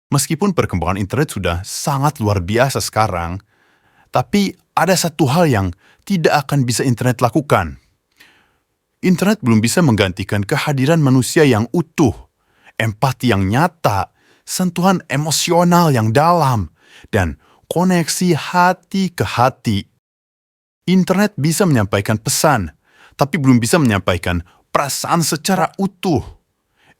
Meskipun perkembangan internet sudah sangat luar biasa sekarang, tapi ada satu hal yang tidak akan bisa internet lakukan. Internet belum bisa menggantikan kehadiran manusia yang utuh, empati yang nyata, sentuhan emosional yang dalam, dan koneksi hati ke hati. Internet bisa menyampaikan pesan, tapi belum bisa menyampaikan perasaan secara utuh.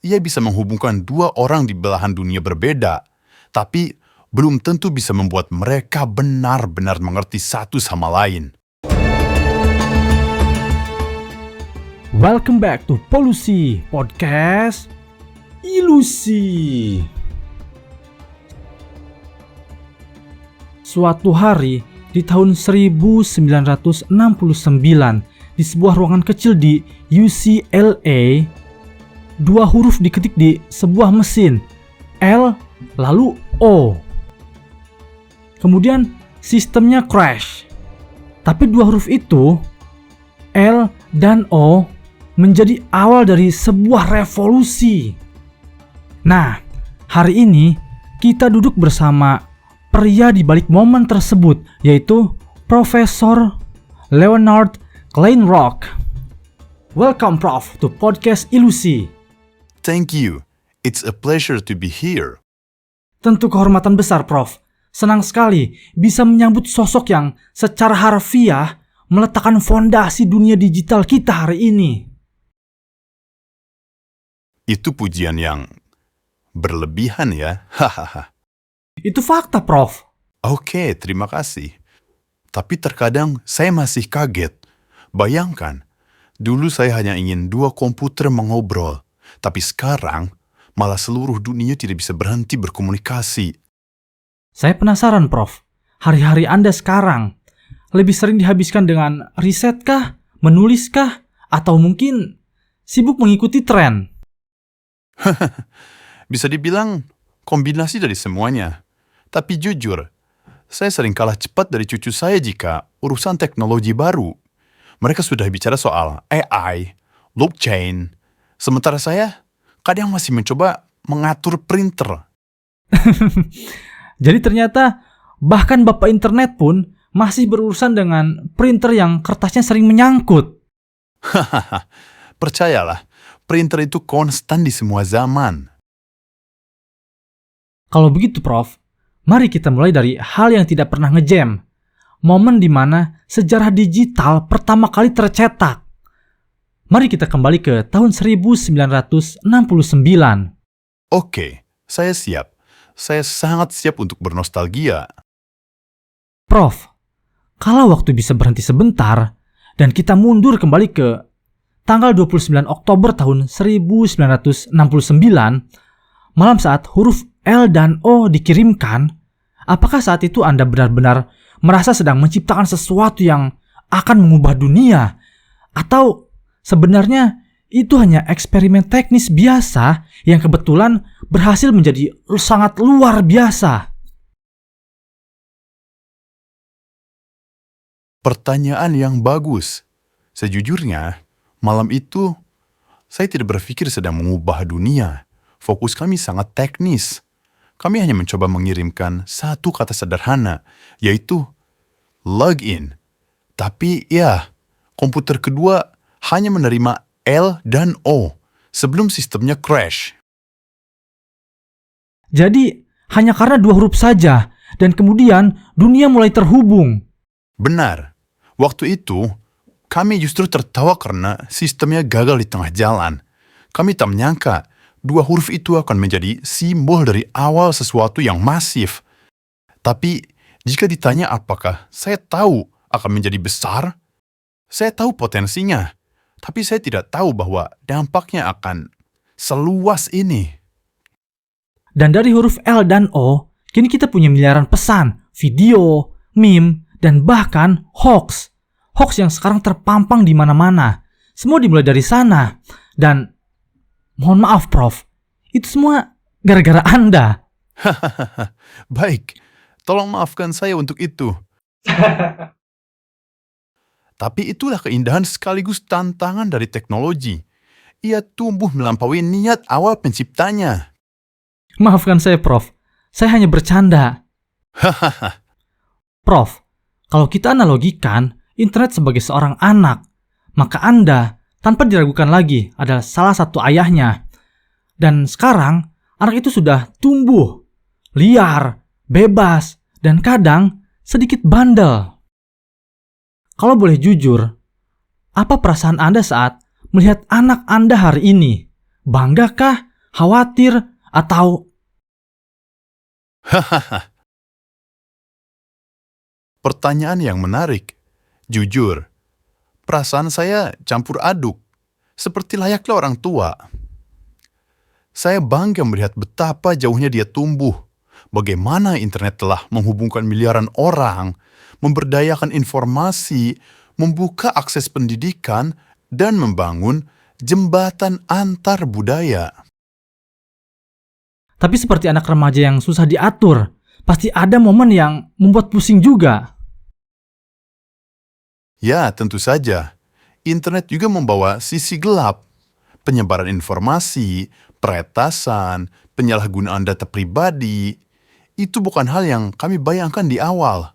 Ia bisa menghubungkan dua orang di belahan dunia berbeda, tapi belum tentu bisa membuat mereka benar-benar mengerti satu sama lain. Welcome back to Polusi Podcast Ilusi. Suatu hari di tahun 1969 di sebuah ruangan kecil di UCLA, dua huruf diketik di sebuah mesin, L lalu O. Kemudian sistemnya crash. Tapi dua huruf itu, L dan O, menjadi awal dari sebuah revolusi. Nah, hari ini kita duduk bersama pria di balik momen tersebut, yaitu Profesor Leonard Kleinrock. Welcome, Prof, to Podcast Ilusi. Thank you. It's a pleasure to be here. Tentu kehormatan besar, Prof. Senang sekali bisa menyambut sosok yang secara harfiah meletakkan fondasi dunia digital kita hari ini. Itu pujian yang berlebihan ya. Hahaha. Itu fakta, Prof. Oke, terima kasih. Tapi terkadang saya masih kaget. Bayangkan, dulu saya hanya ingin dua komputer mengobrol. Tapi sekarang, malah seluruh dunia tidak bisa berhenti berkomunikasi. Saya penasaran, Prof. Hari-hari Anda sekarang lebih sering dihabiskan dengan riset kah, menulis kah, atau mungkin sibuk mengikuti tren? Bisa dibilang kombinasi dari semuanya. Tapi jujur, saya sering kalah cepat dari cucu saya jika urusan teknologi baru. Mereka sudah bicara soal AI, blockchain, sementara saya kadang masih mencoba mengatur printer. Jadi ternyata bahkan Bapak Internet pun masih berurusan dengan printer yang kertasnya sering menyangkut. Percayalah, printer itu konstan di semua zaman. Kalau begitu, Prof, mari kita mulai dari hal yang tidak pernah ngejam. Momen di mana sejarah digital pertama kali tercetak. Mari kita kembali ke tahun 1969. Oke, saya siap. Saya sangat siap untuk bernostalgia. Prof, kalau waktu bisa berhenti sebentar dan kita mundur kembali ke tanggal 29 Oktober tahun 1969, malam saat huruf L dan O dikirimkan, apakah saat itu Anda benar-benar merasa sedang menciptakan sesuatu yang akan mengubah dunia? Atau sebenarnya itu hanya eksperimen teknis biasa yang kebetulan berhasil menjadi sangat luar biasa? Pertanyaan yang bagus. Sejujurnya, malam itu saya tidak berpikir sedang mengubah dunia. Fokus kami sangat teknis. Kami hanya mencoba mengirimkan satu kata sederhana, yaitu login. Tapi ya, komputer kedua hanya menerima L dan O sebelum sistemnya crash. Jadi, hanya karena dua huruf saja, dan kemudian dunia mulai terhubung. Benar. Waktu itu, kami justru tertawa karena sistemnya gagal di tengah jalan. Kami tak menyangka dua huruf itu akan menjadi simbol dari awal sesuatu yang masif. Tapi, jika ditanya apakah saya tahu akan menjadi besar, saya tahu potensinya. Tapi saya tidak tahu bahwa dampaknya akan seluas ini. Dan dari huruf L dan O, kini kita punya miliaran pesan, video, meme, dan bahkan hoax. Hoax yang sekarang terpampang di mana-mana. Semua dimulai dari sana. Dan mohon maaf, Prof, itu semua gara-gara Anda. Baik, tolong maafkan saya untuk itu. Tapi itulah keindahan sekaligus tantangan dari teknologi. Ia tumbuh melampaui niat awal penciptanya. Maafkan saya, Prof. Saya hanya bercanda. Hahaha. Prof, kalau kita analogikan internet sebagai seorang anak, maka Anda tanpa diragukan lagi adalah salah satu ayahnya. Dan sekarang anak itu sudah tumbuh, liar, bebas, dan kadang sedikit bandel. Kalau boleh jujur, apa perasaan Anda saat melihat anak Anda hari ini? Banggakah? Khawatir? Atau... Hahaha. Pertanyaan yang menarik. Jujur, perasaan saya campur aduk, seperti layaknya orang tua. Saya bangga melihat betapa jauhnya dia tumbuh, bagaimana internet telah menghubungkan miliaran orang, memberdayakan informasi, membuka akses pendidikan, dan membangun jembatan antar budaya. Tapi seperti anak remaja yang susah diatur, pasti ada momen yang membuat pusing juga. Ya, tentu saja. Internet juga membawa sisi gelap. Penyebaran informasi, peretasan, penyalahgunaan data pribadi. Itu bukan hal yang kami bayangkan di awal.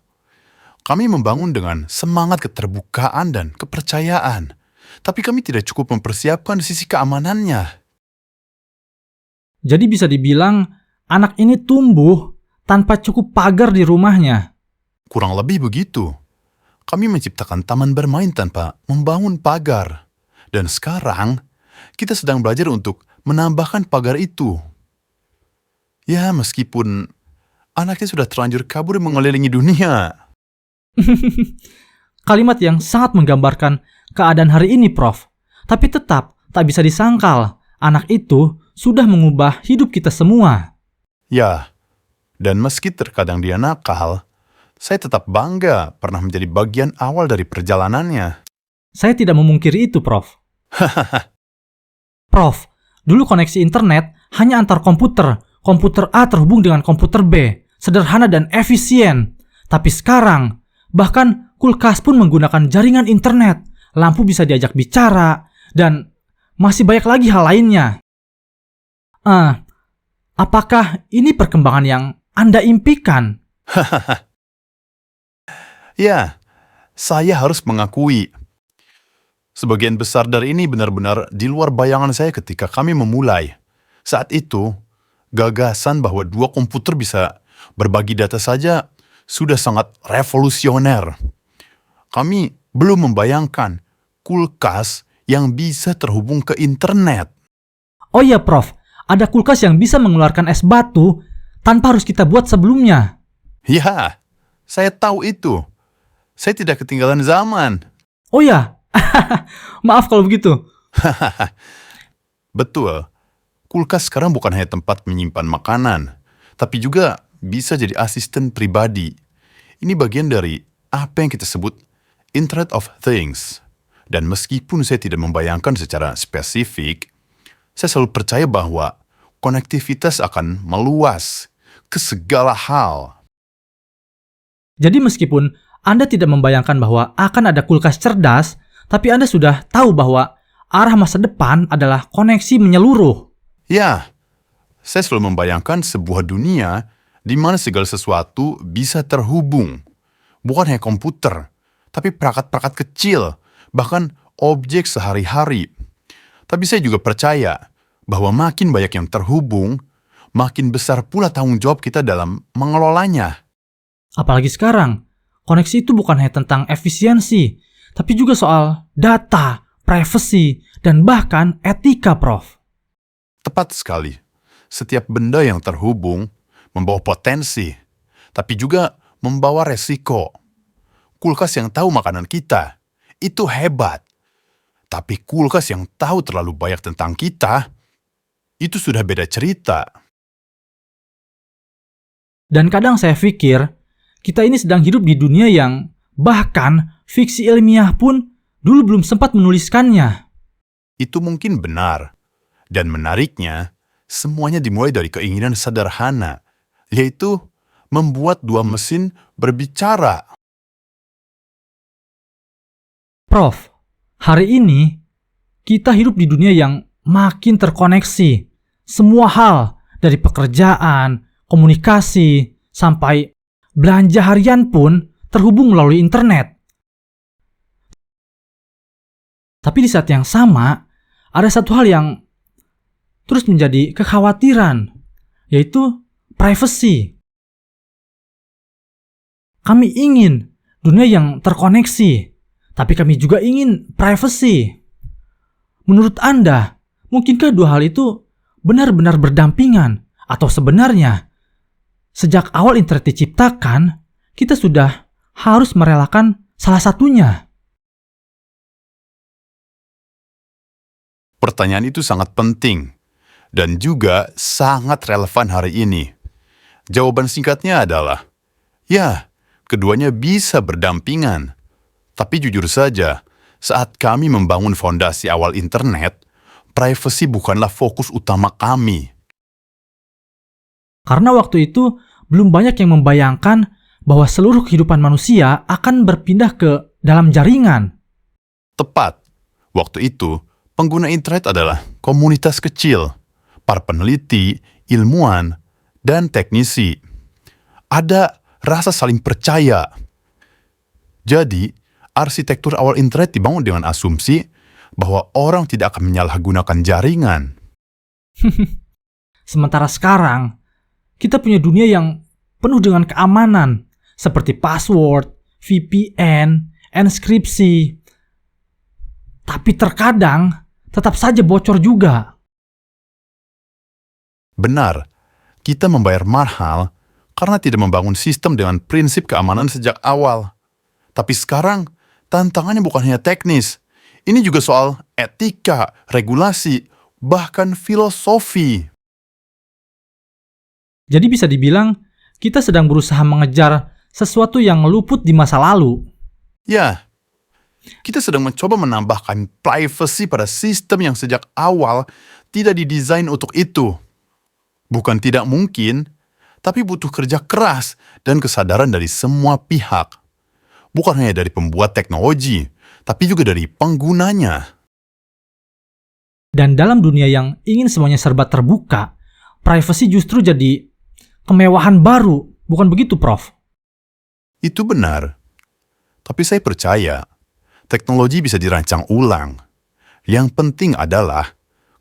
Kami membangun dengan semangat keterbukaan dan kepercayaan. Tapi kami tidak cukup mempersiapkan sisi keamanannya. Jadi bisa dibilang anak ini tumbuh tanpa cukup pagar di rumahnya. Kurang lebih begitu. Kami menciptakan taman bermain tanpa membangun pagar. Dan sekarang, kita sedang belajar untuk menambahkan pagar itu. Ya, meskipun anaknya sudah terlanjur kabur mengelilingi dunia. Kalimat yang sangat menggambarkan keadaan hari ini, Prof. Tapi tetap tak bisa disangkal, anak itu sudah mengubah hidup kita semua. Ya, dan meski terkadang dia nakal, saya tetap bangga pernah menjadi bagian awal dari perjalanannya. Saya tidak memungkiri itu, Prof. Prof, dulu koneksi internet hanya antar komputer. Komputer A terhubung dengan komputer B. Sederhana dan efisien. Tapi sekarang, bahkan kulkas pun menggunakan jaringan internet. Lampu bisa diajak bicara. Dan masih banyak lagi hal lainnya. Apakah ini perkembangan yang Anda impikan? Ya, saya harus mengakui. Sebagian besar dari ini benar-benar di luar bayangan saya ketika kami memulai. Saat itu, gagasan bahwa dua komputer bisa berbagi data saja sudah sangat revolusioner. Kami belum membayangkan kulkas yang bisa terhubung ke internet. Oh iya, Prof. Ada kulkas yang bisa mengeluarkan es batu tanpa harus kita buat sebelumnya. Ya, saya tahu itu. Saya tidak ketinggalan zaman. Oh ya, maaf kalau begitu. Betul. Kulkas sekarang bukan hanya tempat menyimpan makanan, tapi juga bisa jadi asisten pribadi. Ini bagian dari apa yang kita sebut Internet of Things. Dan meskipun saya tidak membayangkan secara spesifik, saya selalu percaya bahwa konektivitas akan meluas ke segala hal. Jadi meskipun Anda tidak membayangkan bahwa akan ada kulkas cerdas, tapi Anda sudah tahu bahwa arah masa depan adalah koneksi menyeluruh. Ya, saya selalu membayangkan sebuah dunia di mana segala sesuatu bisa terhubung. Bukan hanya komputer, tapi perangkat-perangkat kecil, bahkan objek sehari-hari. Tapi saya juga percaya bahwa makin banyak yang terhubung, makin besar pula tanggung jawab kita dalam mengelolanya. Apalagi sekarang, koneksi itu bukan hanya tentang efisiensi, tapi juga soal data, privasi, dan bahkan etika, Prof. Tepat sekali. Setiap benda yang terhubung membawa potensi, tapi juga membawa resiko. Kulkas yang tahu makanan kita, itu hebat. Tapi kulkas yang tahu terlalu banyak tentang kita, itu sudah beda cerita. Dan kadang saya pikir, kita ini sedang hidup di dunia yang bahkan fiksi ilmiah pun dulu belum sempat menuliskannya. Itu mungkin benar. Dan menariknya, semuanya dimulai dari keinginan sederhana, yaitu membuat dua mesin berbicara. Prof, hari ini kita hidup di dunia yang makin terkoneksi. Semua hal, dari pekerjaan, komunikasi, sampai belanja harian pun terhubung melalui internet. Tapi di saat yang sama, ada satu hal yang terus menjadi kekhawatiran, yaitu privacy. Kami ingin dunia yang terkoneksi, tapi kami juga ingin privacy. Menurut Anda, mungkinkah dua hal itu benar-benar berdampingan? Atau sebenarnya, sejak awal internet diciptakan, kita sudah harus merelakan salah satunya? Pertanyaan itu sangat penting dan juga sangat relevan hari ini. Jawaban singkatnya adalah, ya, keduanya bisa berdampingan. Tapi jujur saja, saat kami membangun fondasi awal internet, privasi bukanlah fokus utama kami. Karena waktu itu belum banyak yang membayangkan bahwa seluruh kehidupan manusia akan berpindah ke dalam jaringan. Tepat. Waktu itu, pengguna internet adalah komunitas kecil, para peneliti, ilmuwan, dan teknisi. Ada rasa saling percaya. Jadi, arsitektur awal internet dibangun dengan asumsi bahwa orang tidak akan menyalahgunakan jaringan. Sementara sekarang, kita punya dunia yang penuh dengan keamanan, seperti password, VPN, enkripsi. Tapi terkadang, tetap saja bocor juga. Benar, kita membayar mahal karena tidak membangun sistem dengan prinsip keamanan sejak awal. Tapi sekarang, tantangannya bukan hanya teknis. Ini juga soal etika, regulasi, bahkan filosofi. Jadi bisa dibilang, kita sedang berusaha mengejar sesuatu yang luput di masa lalu. Ya, kita sedang mencoba menambahkan privasi pada sistem yang sejak awal tidak didesain untuk itu. Bukan tidak mungkin, tapi butuh kerja keras dan kesadaran dari semua pihak. Bukan hanya dari pembuat teknologi, tapi juga dari penggunanya. Dan dalam dunia yang ingin semuanya serba terbuka, privasi justru jadi kemewahan baru, bukan begitu, Prof? Itu benar. Tapi saya percaya, teknologi bisa dirancang ulang. Yang penting adalah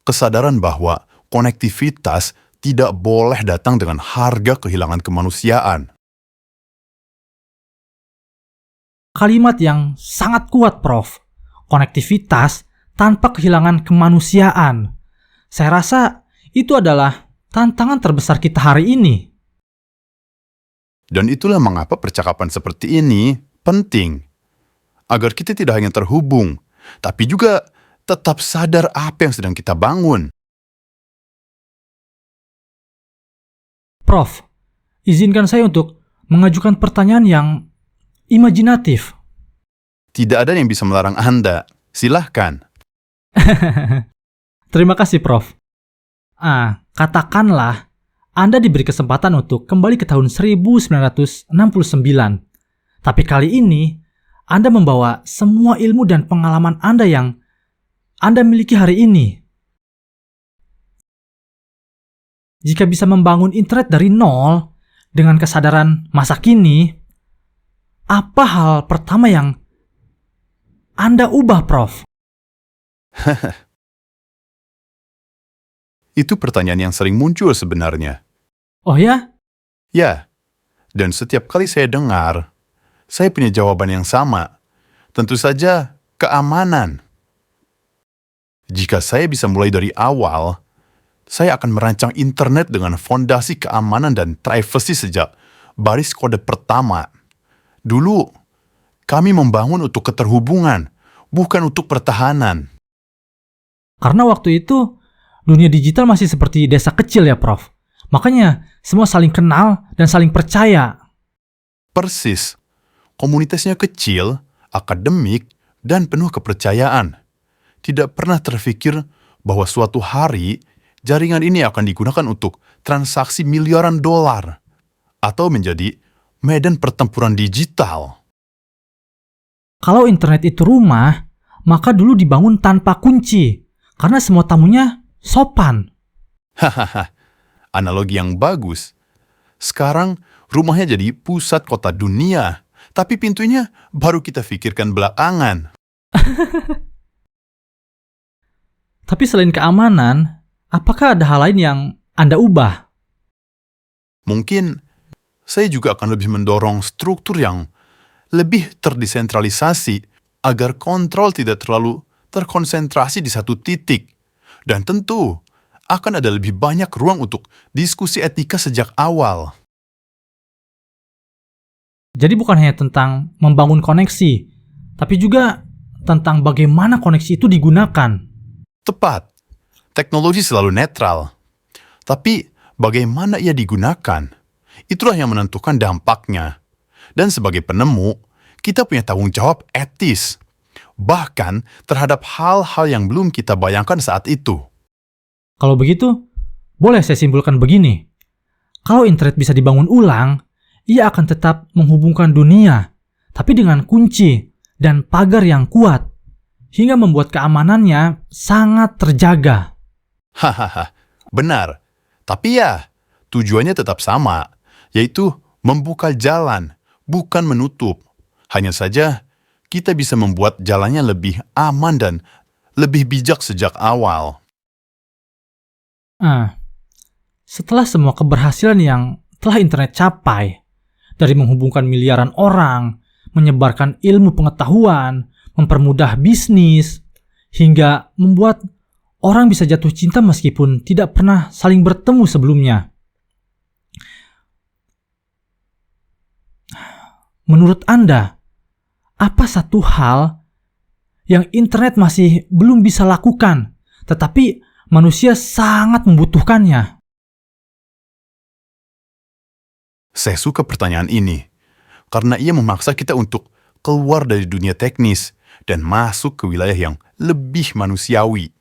kesadaran bahwa konektivitas tidak boleh datang dengan harga kehilangan kemanusiaan. Kalimat yang sangat kuat, Prof. Konektivitas tanpa kehilangan kemanusiaan. Saya rasa itu adalah tantangan terbesar kita hari ini. Dan itulah mengapa percakapan seperti ini penting. Agar kita tidak hanya terhubung, tapi juga tetap sadar apa yang sedang kita bangun. Prof, izinkan saya untuk mengajukan pertanyaan yang imajinatif. Tidak ada yang bisa melarang Anda. Silahkan. Terima kasih, Prof. Katakanlah Anda diberi kesempatan untuk kembali ke tahun 1969. Tapi kali ini, Anda membawa semua ilmu dan pengalaman Anda yang Anda miliki hari ini. Jika bisa membangun internet dari nol dengan kesadaran masa kini, apa hal pertama yang Anda ubah, Prof? Itu pertanyaan yang sering muncul sebenarnya. Oh ya? Ya, dan setiap kali saya dengar, saya punya jawaban yang sama. Tentu saja, keamanan. Jika saya bisa mulai dari awal, saya akan merancang internet dengan fondasi keamanan dan privasi sejak baris kode pertama. Dulu, kami membangun untuk keterhubungan, bukan untuk pertahanan. Karena waktu itu, dunia digital masih seperti desa kecil ya, Prof. Makanya, semua saling kenal dan saling percaya. Persis, komunitasnya kecil, akademik, dan penuh kepercayaan. Tidak pernah terfikir bahwa suatu hari jaringan ini akan digunakan untuk transaksi miliaran dolar atau menjadi medan pertempuran digital. Kalau internet itu rumah, maka dulu dibangun tanpa kunci, karena semua tamunya sopan. Hahaha, analogi yang bagus. Sekarang rumahnya jadi pusat kota dunia, tapi pintunya baru kita pikirkan belakangan. Tapi selain keamanan, apakah ada hal lain yang Anda ubah? Mungkin saya juga akan lebih mendorong struktur yang lebih terdesentralisasi agar kontrol tidak terlalu terkonsentrasi di satu titik. Dan tentu akan ada lebih banyak ruang untuk diskusi etika sejak awal. Jadi bukan hanya tentang membangun koneksi, tapi juga tentang bagaimana koneksi itu digunakan. Tepat, teknologi selalu netral. Tapi bagaimana ia digunakan, itulah yang menentukan dampaknya. Dan sebagai penemu, kita punya tanggung jawab etis, bahkan terhadap hal-hal yang belum kita bayangkan saat itu. Kalau begitu, boleh saya simpulkan begini. Kalau internet bisa dibangun ulang, ia akan tetap menghubungkan dunia, tapi dengan kunci dan pagar yang kuat, hingga membuat keamanannya sangat terjaga. Hahaha, benar. Tapi ya, tujuannya tetap sama, yaitu membuka jalan, bukan menutup. Hanya saja, kita bisa membuat jalannya lebih aman dan lebih bijak sejak awal. Setelah semua keberhasilan yang telah internet capai, dari menghubungkan miliaran orang, menyebarkan ilmu pengetahuan, mempermudah bisnis, hingga membuat orang bisa jatuh cinta meskipun tidak pernah saling bertemu sebelumnya. Menurut Anda, apa satu hal yang internet masih belum bisa lakukan, tetapi manusia sangat membutuhkannya? Saya suka pertanyaan ini, karena ia memaksa kita untuk keluar dari dunia teknis dan masuk ke wilayah yang lebih manusiawi.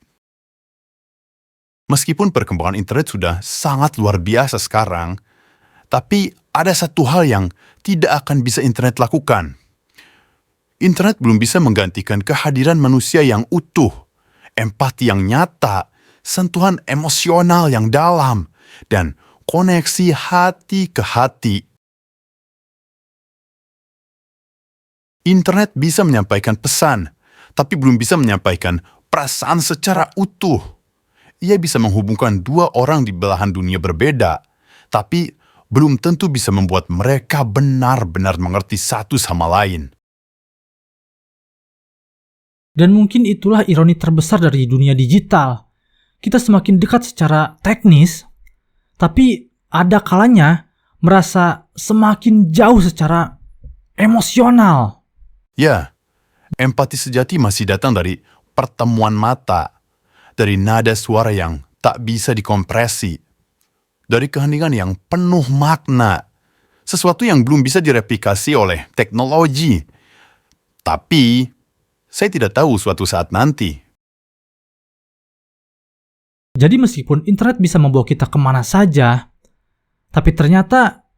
Meskipun perkembangan internet sudah sangat luar biasa sekarang, tapi ada satu hal yang tidak akan bisa internet lakukan. Internet belum bisa menggantikan kehadiran manusia yang utuh, empati yang nyata, sentuhan emosional yang dalam, dan koneksi hati ke hati. Internet bisa menyampaikan pesan, tapi belum bisa menyampaikan perasaan secara utuh. Ia bisa menghubungkan dua orang di belahan dunia berbeda, tapi belum tentu bisa membuat mereka benar-benar mengerti satu sama lain. Dan mungkin itulah ironi terbesar dari dunia digital. Kita semakin dekat secara teknis, tapi ada kalanya merasa semakin jauh secara emosional. Ya, empati sejati masih datang dari pertemuan mata, dari nada suara yang tak bisa dikompresi, dari keheningan yang penuh makna, sesuatu yang belum bisa direplikasi oleh teknologi. Tapi, saya tidak tahu suatu saat nanti. Jadi meskipun internet bisa membawa kita kemana saja, tapi ternyata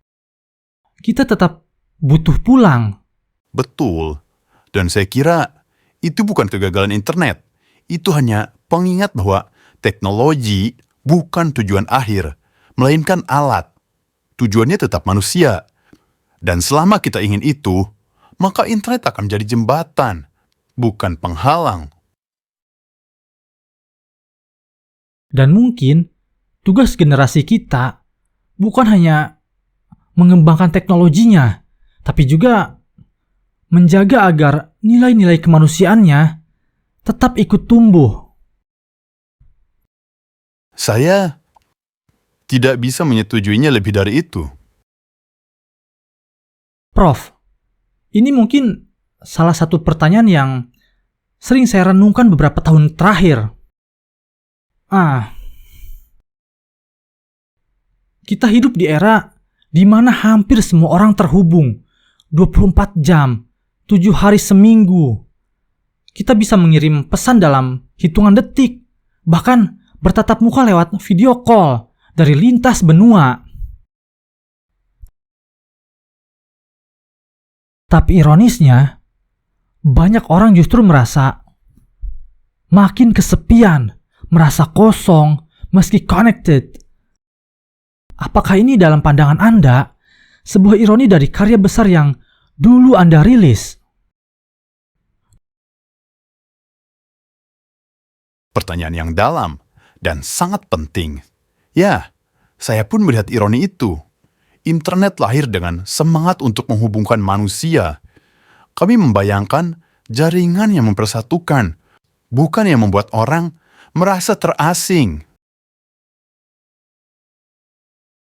kita tetap butuh pulang. Betul. Dan saya kira itu bukan kegagalan internet. Itu hanya pengingat bahwa teknologi bukan tujuan akhir, melainkan alat. Tujuannya tetap manusia. Dan selama kita ingin itu, maka internet akan menjadi jembatan, bukan penghalang. Dan mungkin tugas generasi kita bukan hanya mengembangkan teknologinya, tapi juga menjaga agar nilai-nilai kemanusiaannya tetap ikut tumbuh. Saya tidak bisa menyetujuinya lebih dari itu. Prof, ini mungkin salah satu pertanyaan yang sering saya renungkan beberapa tahun terakhir. Kita hidup di era di mana hampir semua orang terhubung 24 jam, 7 hari seminggu. Kita bisa mengirim pesan dalam hitungan detik, bahkan bertatap muka lewat video call dari lintas benua. Tapi ironisnya, banyak orang justru merasa makin kesepian, merasa kosong meski connected. Apakah ini dalam pandangan Anda sebuah ironi dari karya besar yang dulu Anda rilis? Pertanyaan yang dalam dan sangat penting. Ya, saya pun melihat ironi itu. Internet lahir dengan semangat untuk menghubungkan manusia. Kami membayangkan jaringan yang mempersatukan, bukan yang membuat orang merasa terasing.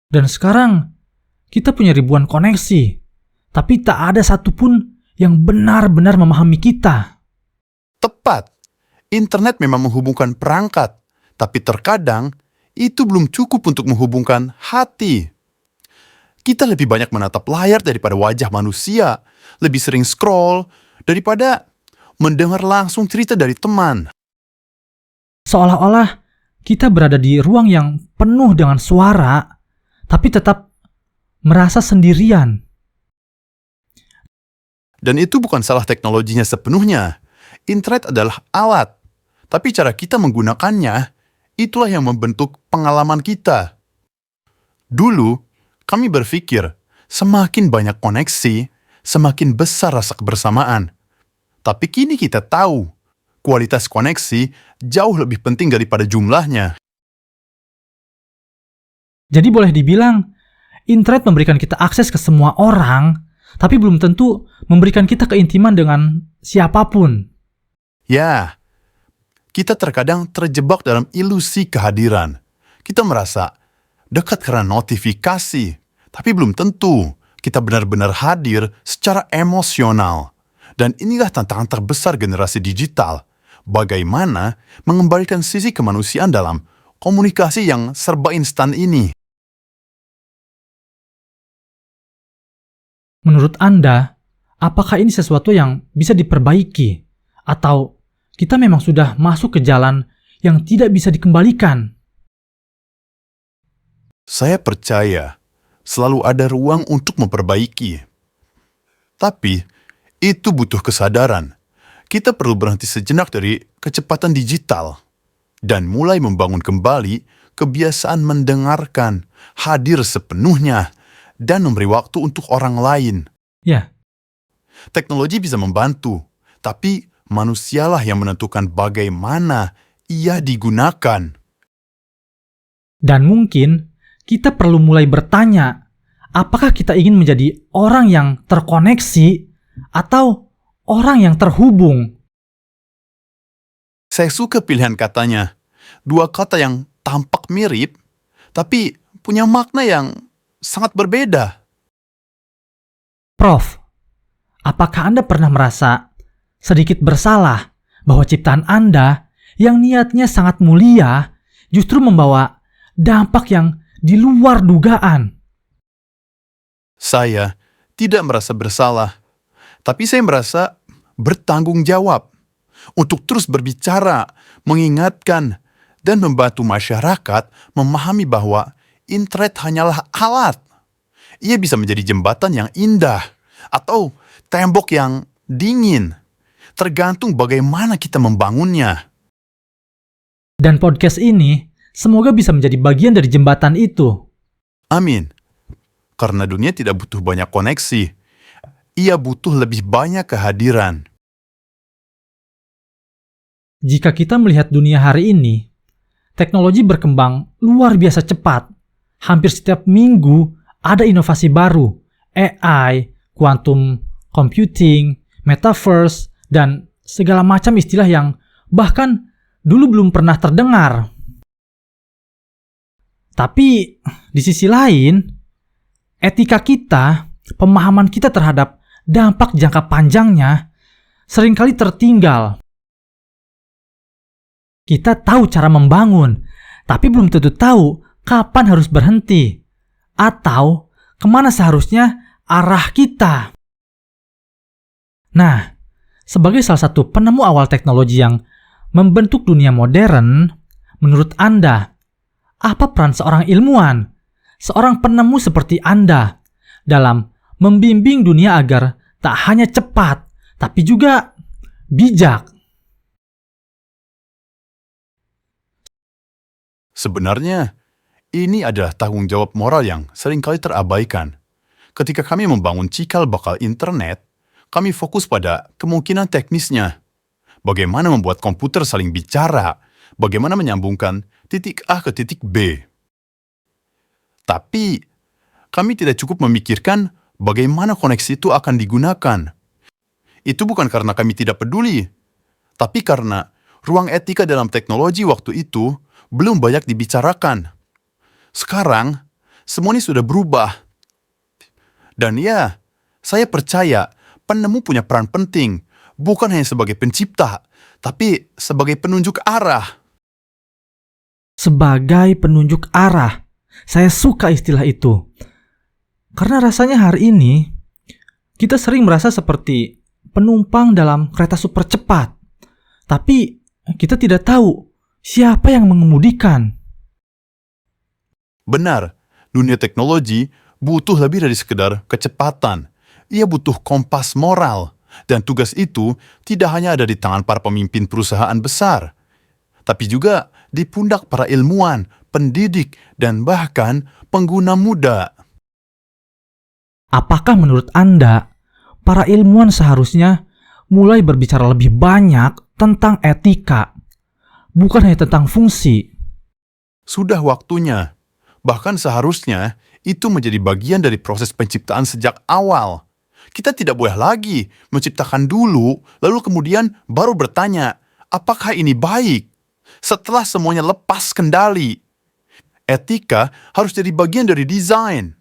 Dan sekarang, kita punya ribuan koneksi, tapi tak ada satupun yang benar-benar memahami kita. Tepat, internet memang menghubungkan perangkat, tapi terkadang itu belum cukup untuk menghubungkan hati. Kita lebih banyak menatap layar daripada wajah manusia, lebih sering scroll daripada mendengar langsung cerita dari teman. Seolah-olah kita berada di ruang yang penuh dengan suara, tapi tetap merasa sendirian. Dan itu bukan salah teknologinya sepenuhnya. Internet adalah alat, tapi cara kita menggunakannya, itulah yang membentuk pengalaman kita. Dulu, kami berpikir, semakin banyak koneksi, semakin besar rasa kebersamaan. Tapi kini kita tahu, kualitas koneksi jauh lebih penting daripada jumlahnya. Jadi boleh dibilang, internet memberikan kita akses ke semua orang, tapi belum tentu memberikan kita keintiman dengan siapapun. Ya, kita terkadang terjebak dalam ilusi kehadiran. Kita merasa dekat karena notifikasi, tapi belum tentu kita benar-benar hadir secara emosional. Dan inilah tantangan terbesar generasi digital. Bagaimana mengembalikan sisi kemanusiaan dalam komunikasi yang serba instan ini. Menurut Anda, apakah ini sesuatu yang bisa diperbaiki? Atau kita memang sudah masuk ke jalan yang tidak bisa dikembalikan? Saya percaya selalu ada ruang untuk memperbaiki. Tapi, itu butuh kesadaran. Kita perlu berhenti sejenak dari kecepatan digital dan mulai membangun kembali kebiasaan mendengarkan, hadir sepenuhnya, dan memberi waktu untuk orang lain. Ya, Teknologi bisa membantu, tapi manusialah yang menentukan bagaimana ia digunakan. dan mungkin kita perlu mulai bertanya, apakah kita ingin menjadi orang yang terkoneksi atau orang yang terhubung? Saya suka pilihan katanya. Dua kata yang tampak mirip, tapi punya makna yang sangat berbeda. Prof, apakah Anda pernah merasa sedikit bersalah bahwa ciptaan Anda yang niatnya sangat mulia justru membawa dampak yang di luar dugaan? Saya tidak merasa bersalah, tapi saya merasa bertanggung jawab untuk terus berbicara, mengingatkan, dan membantu masyarakat memahami bahwa internet hanyalah alat. Ia bisa menjadi jembatan yang indah atau tembok yang dingin, tergantung bagaimana kita membangunnya. Dan podcast ini semoga bisa menjadi bagian dari jembatan itu. Amin. Karena dunia tidak butuh banyak koneksi, ia butuh lebih banyak kehadiran. Jika kita melihat dunia hari ini, teknologi berkembang luar biasa cepat. Hampir setiap minggu ada inovasi baru, AI, quantum computing, metaverse, dan segala macam istilah yang bahkan dulu belum pernah terdengar. Tapi di sisi lain, etika kita, pemahaman kita terhadap dampak jangka panjangnya seringkali tertinggal. Kita tahu cara membangun, tapi belum tentu tahu kapan harus berhenti atau kemana seharusnya arah kita. Nah, sebagai salah satu penemu awal teknologi yang membentuk dunia modern, menurut Anda, apa peran seorang ilmuwan, seorang penemu seperti Anda dalam membimbing dunia agar tak hanya cepat, tapi juga bijak? Sebenarnya, Ini adalah tanggung jawab moral yang seringkali terabaikan. Ketika kami membangun cikal bakal internet, kami fokus pada kemungkinan teknisnya. Bagaimana membuat komputer saling bicara, bagaimana menyambungkan titik A ke titik B. Tapi, kami tidak cukup memikirkan bagaimana koneksi itu akan digunakan. Itu bukan karena kami tidak peduli, tapi karena ruang etika dalam teknologi waktu itu belum banyak dibicarakan. Sekarang, semuanya sudah berubah. Dan ya, saya percaya penemu punya peran penting, bukan hanya sebagai pencipta, tapi sebagai penunjuk arah. Sebagai penunjuk arah. Saya suka istilah itu. Karena rasanya hari ini, kita sering merasa seperti penumpang dalam kereta super cepat. Tapi kita tidak tahu siapa yang mengemudikan. Benar, dunia teknologi butuh lebih dari sekedar kecepatan. Ia butuh kompas moral. Dan tugas itu tidak hanya ada di tangan para pemimpin perusahaan besar, tapi juga di pundak para ilmuwan, pendidik, dan bahkan pengguna muda. Apakah menurut Anda, para ilmuwan seharusnya mulai berbicara lebih banyak tentang etika, bukan hanya tentang fungsi? Sudah waktunya. Bahkan seharusnya itu menjadi bagian dari proses penciptaan sejak awal. Kita tidak boleh lagi menciptakan dulu, lalu kemudian baru bertanya, apakah ini baik? Setelah semuanya lepas kendali. Etika harus jadi bagian dari desain.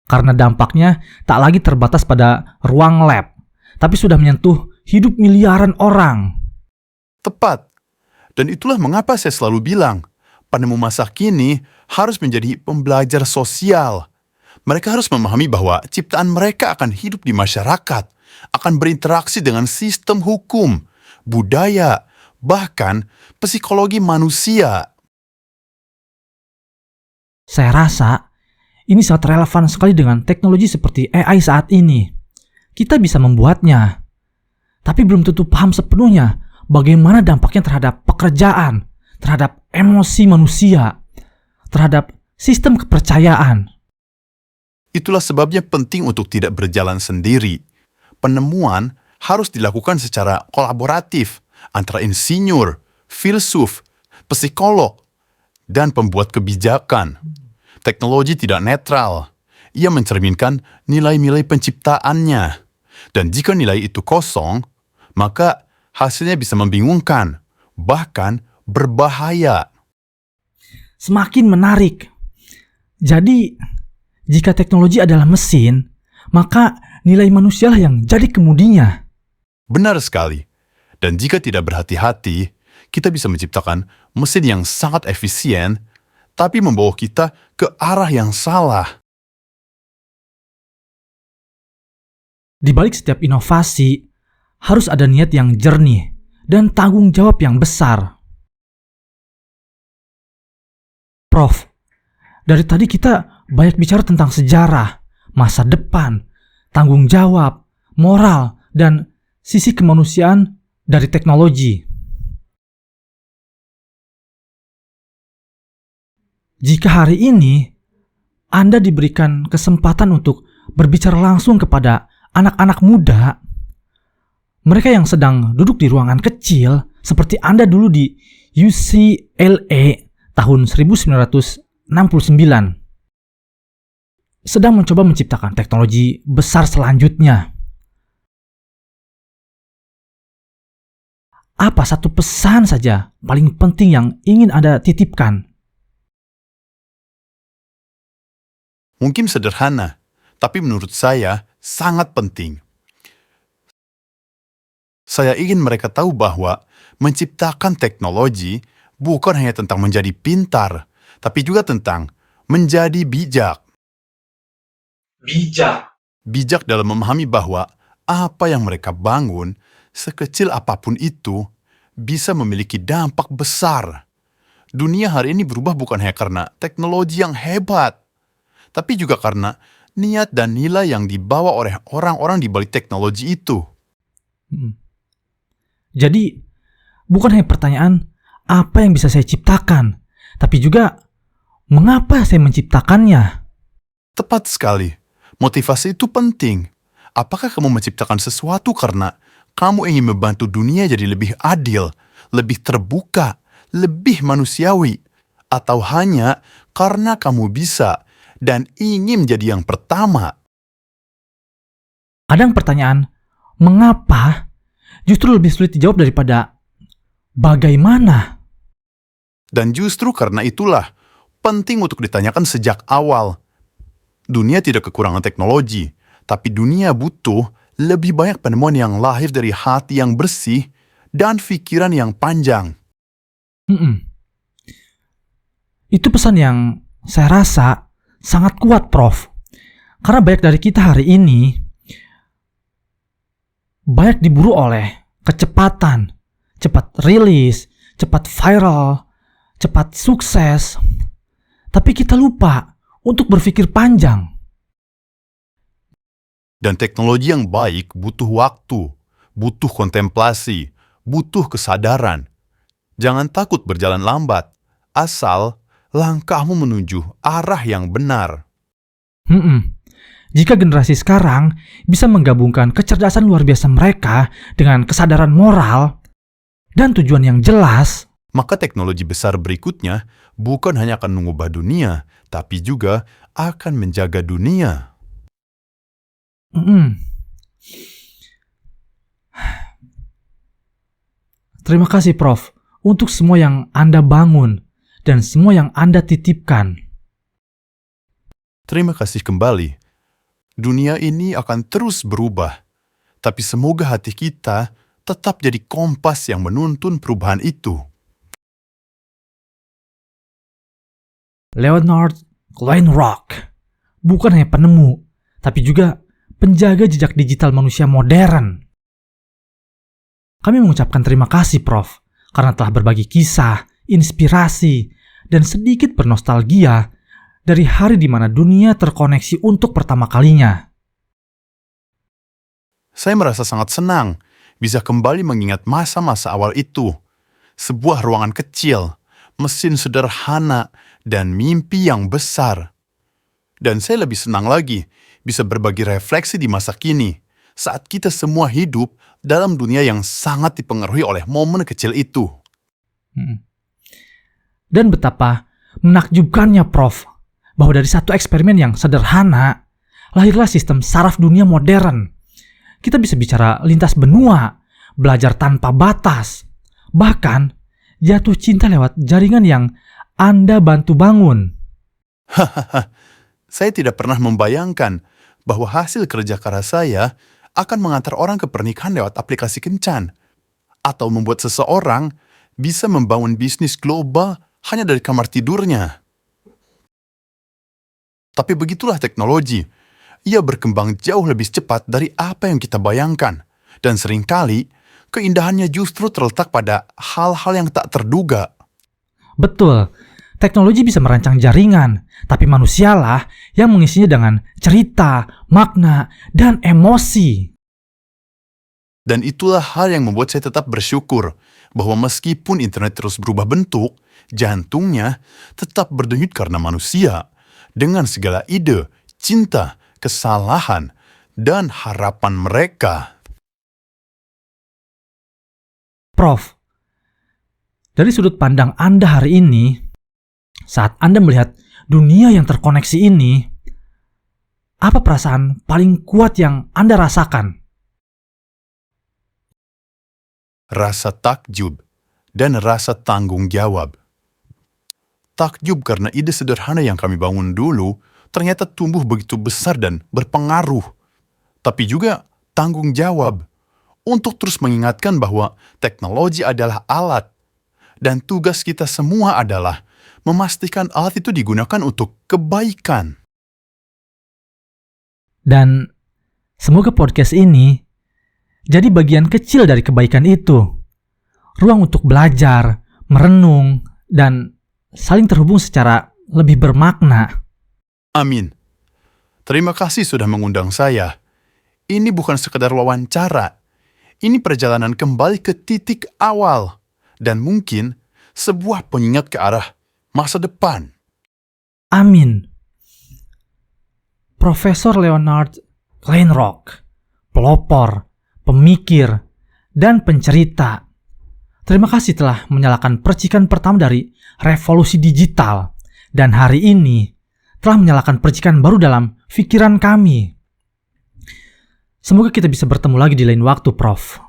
Karena dampaknya tak lagi terbatas pada ruang lab, tapi sudah menyentuh hidup miliaran orang. Tepat. Dan itulah mengapa saya selalu bilang, penemu masa kini harus menjadi pembelajar sosial. Mereka harus memahami bahwa ciptaan mereka akan hidup di masyarakat, akan berinteraksi dengan sistem hukum, budaya, bahkan psikologi manusia. Saya rasa ini sangat relevan sekali dengan teknologi seperti AI saat ini. Kita bisa membuatnya, tapi belum tentu paham sepenuhnya bagaimana dampaknya terhadap pekerjaan, terhadap emosi manusia, terhadap sistem kepercayaan. Itulah sebabnya penting untuk tidak berjalan sendiri. Penemuan harus dilakukan secara kolaboratif antara insinyur, filsuf, psikolog, dan pembuat kebijakan. Teknologi tidak netral. Ia mencerminkan nilai-nilai penciptaannya. Dan jika nilai itu kosong, maka hasilnya bisa membingungkan, bahkan berbahaya. Semakin menarik. Jadi, jika teknologi adalah mesin, maka nilai manusialah yang jadi kemudinya. Benar sekali. Dan jika tidak berhati-hati, kita bisa menciptakan mesin yang sangat efisien, tapi membawa kita ke arah yang salah. Di balik setiap inovasi, harus ada niat yang jernih dan tanggung jawab yang besar. Prof, dari tadi kita banyak bicara tentang sejarah, masa depan, tanggung jawab, moral, dan sisi kemanusiaan dari teknologi. Jika hari ini Anda diberikan kesempatan untuk berbicara langsung kepada anak-anak muda, mereka yang sedang duduk di ruangan kecil seperti Anda dulu di UCLA tahun 1969, sedang mencoba menciptakan teknologi besar selanjutnya. Apa satu pesan saja paling penting yang ingin Anda titipkan? Mungkin sederhana, tapi menurut saya sangat penting. Saya ingin mereka tahu bahwa menciptakan teknologi bukan hanya tentang menjadi pintar, tapi juga tentang menjadi bijak. Bijak dalam memahami bahwa apa yang mereka bangun, sekecil apapun itu, bisa memiliki dampak besar. Dunia hari ini berubah bukan hanya karena teknologi yang hebat, tapi juga karena niat dan nilai yang dibawa oleh orang-orang di balik teknologi itu. Jadi, bukan hanya pertanyaan apa yang bisa saya ciptakan, tapi juga mengapa saya menciptakannya? Tepat sekali. Motivasi itu penting. Apakah kamu menciptakan sesuatu karena kamu ingin membantu dunia jadi lebih adil, lebih terbuka, lebih manusiawi, atau hanya karena kamu bisa dan ingin menjadi yang pertama? Kadang pertanyaan, mengapa, justru lebih sulit dijawab daripada bagaimana. Dan justru karena itulah penting untuk ditanyakan sejak awal. Dunia tidak kekurangan teknologi, tapi dunia butuh lebih banyak penemuan yang lahir dari hati yang bersih dan pikiran yang panjang. Itu pesan yang saya rasa sangat kuat, Prof. Karena banyak dari kita hari ini banyak diburu oleh kecepatan, cepat rilis, cepat viral, cepat sukses. Tapi kita lupa untuk berpikir panjang. Dan teknologi yang baik butuh waktu, butuh kontemplasi, butuh kesadaran. Jangan takut berjalan lambat, asal langkahmu menuju arah yang benar. Jika generasi sekarang bisa menggabungkan kecerdasan luar biasa mereka dengan kesadaran moral dan tujuan yang jelas, maka teknologi besar berikutnya bukan hanya akan mengubah dunia, tapi juga akan menjaga dunia. Terima kasih, Prof, untuk semua yang Anda bangun dan semua yang Anda titipkan. Terima kasih kembali. Dunia ini akan terus berubah, tapi semoga hati kita tetap jadi kompas yang menuntun perubahan itu. Leonard Kleinrock bukan hanya penemu, tapi juga penjaga jejak digital manusia modern. Kami mengucapkan terima kasih, Prof, karena telah berbagi kisah, inspirasi, dan sedikit bernostalgia dari hari di mana dunia terkoneksi untuk pertama kalinya. Saya merasa sangat senang bisa kembali mengingat masa-masa awal itu. Sebuah ruangan kecil, mesin sederhana, dan mimpi yang besar. Dan saya lebih senang lagi bisa berbagi refleksi di masa kini, saat kita semua hidup dalam dunia yang sangat dipengaruhi oleh momen kecil itu. Dan betapa menakjubkannya, Prof, bahwa dari satu eksperimen yang sederhana, lahirlah sistem saraf dunia modern. Kita bisa bicara lintas benua, belajar tanpa batas, bahkan jatuh cinta lewat jaringan yang Anda bantu bangun. Saya tidak pernah membayangkan bahwa hasil kerja keras saya akan mengantar orang ke pernikahan lewat aplikasi kencan, atau membuat seseorang bisa membangun bisnis global hanya dari kamar tidurnya. Tapi begitulah teknologi. Ia berkembang jauh lebih cepat dari apa yang kita bayangkan. Dan seringkali, keindahannya justru terletak pada hal-hal yang tak terduga. Betul, teknologi bisa merancang jaringan, tapi manusialah yang mengisinya dengan cerita, makna, dan emosi. Dan itulah hal yang membuat saya tetap bersyukur bahwa meskipun internet terus berubah bentuk, jantungnya tetap berdenyut karena manusia, dengan segala ide, cinta, kesalahan, dan harapan mereka. Prof, dari sudut pandang Anda hari ini, saat Anda melihat dunia yang terkoneksi ini, apa perasaan paling kuat yang Anda rasakan? Rasa takjub dan rasa tanggung jawab. Takjub karena ide sederhana yang kami bangun dulu ternyata tumbuh begitu besar dan berpengaruh. Tapi juga tanggung jawab untuk terus mengingatkan bahwa teknologi adalah alat, dan tugas kita semua adalah memastikan alat itu digunakan untuk kebaikan. Dan semoga podcast ini jadi bagian kecil dari kebaikan itu. Ruang untuk belajar, merenung, dan saling terhubung secara lebih bermakna. Amin. Terima kasih sudah mengundang saya. Ini bukan sekedar wawancara. Ini perjalanan kembali ke titik awal. Dan mungkin sebuah pengingat ke arah masa depan. Amin. Profesor Leonard Kleinrock, pelopor, pemikir, dan pencerita. Terima kasih telah menyalakan percikan pertama dari revolusi digital, dan hari ini telah menyalakan percikan baru dalam pikiran kami. Semoga kita bisa bertemu lagi di lain waktu, Prof.